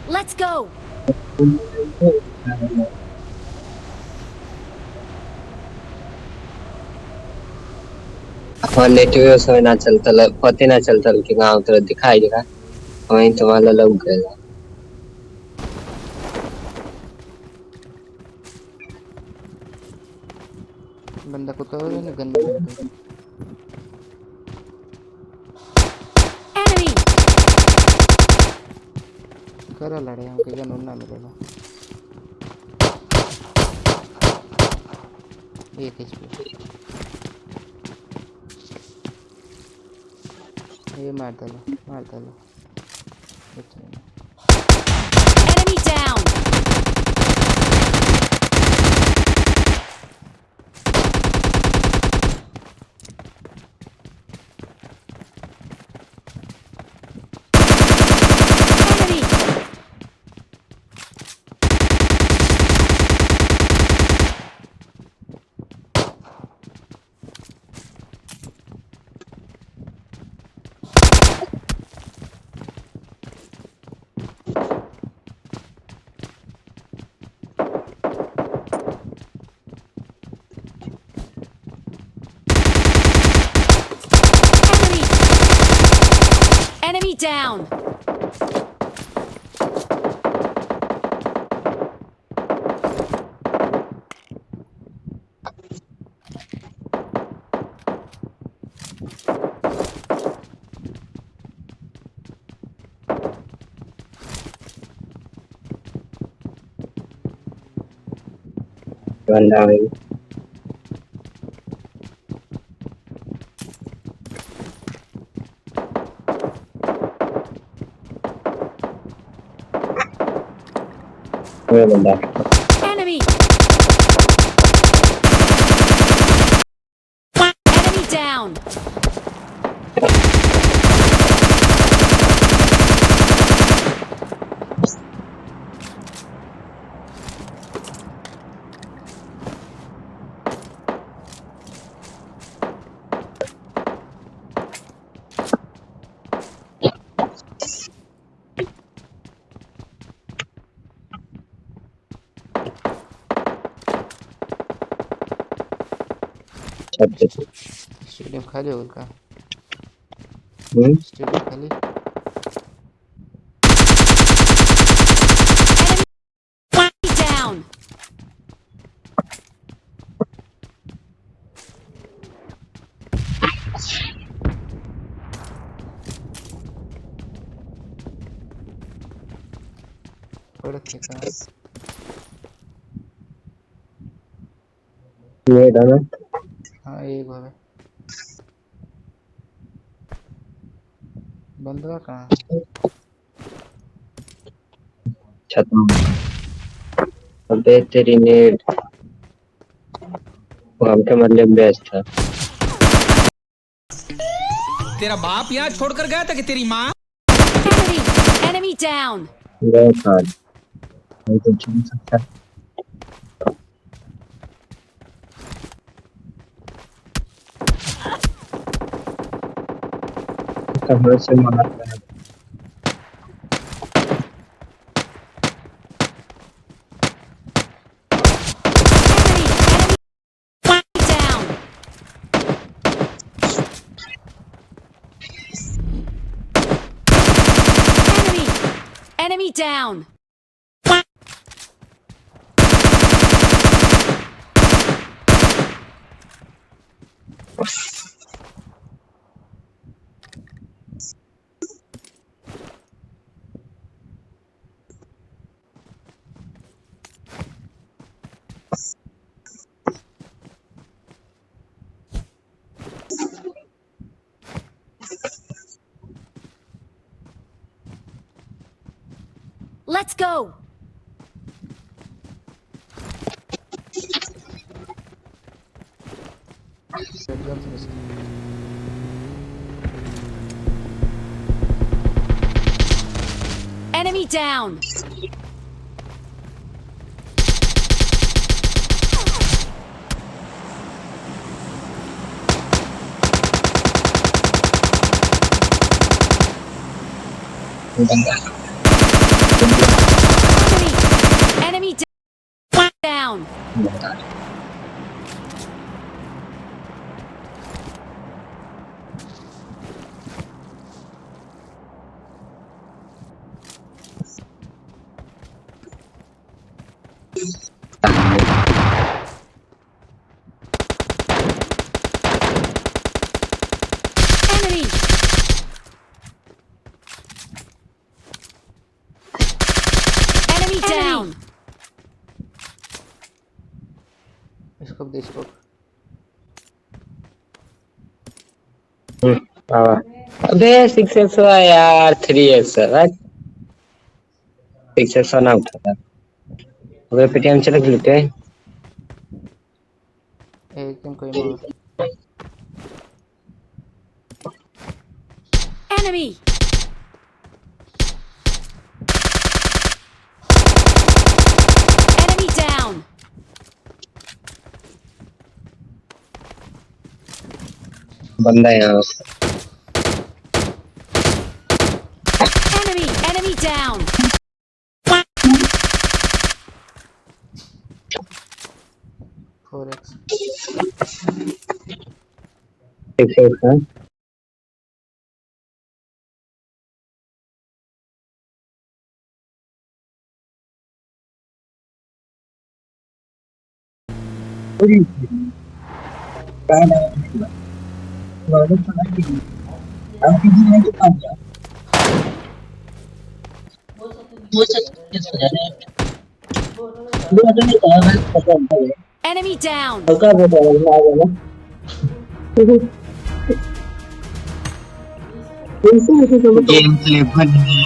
Let's go. Native सोय ना चलतल पते ना चलतल कि गांव तरह दिखाई देगा वहीं तुम्हाला लग गया बंदा को तो ना गंदा लगता है Enemy. करा लड़े हम के गन ना मिलेगा एक एचपी ये मार डालो Enemy down. Enemy. Enemy down. बंदा भाई बंदा Enemy. Enemy down. स्टेडियम खाली होगा का हम्म स्टेडियम खाली Enemy down. पड़त है का ये दाना हाँ एक बार बंदा कहाँ छतम अबे तेरी नेट वो हमके मतलब बेस्ट था तेरा बाप यहाँ छोड़कर गया था कि तेरी माँ Enemy. Enemy down. बहुत हार्ड नहीं तो चल सकता कमरे से मार रहा है Enemy down. Enemy down. Let's go. Enemy down. बंदा Enemy down. Enemy. Enemy down. Scope दे स्कोप अबे 6x यार 3x राइट 6x ना उठा था अबे पेटीएम चले लूटे एकदम कोई मार Enemy. Enemy down. बंदा यहाँ Enemy down. 4x 6x हाँ Enemy down. गेम प्ले बन गया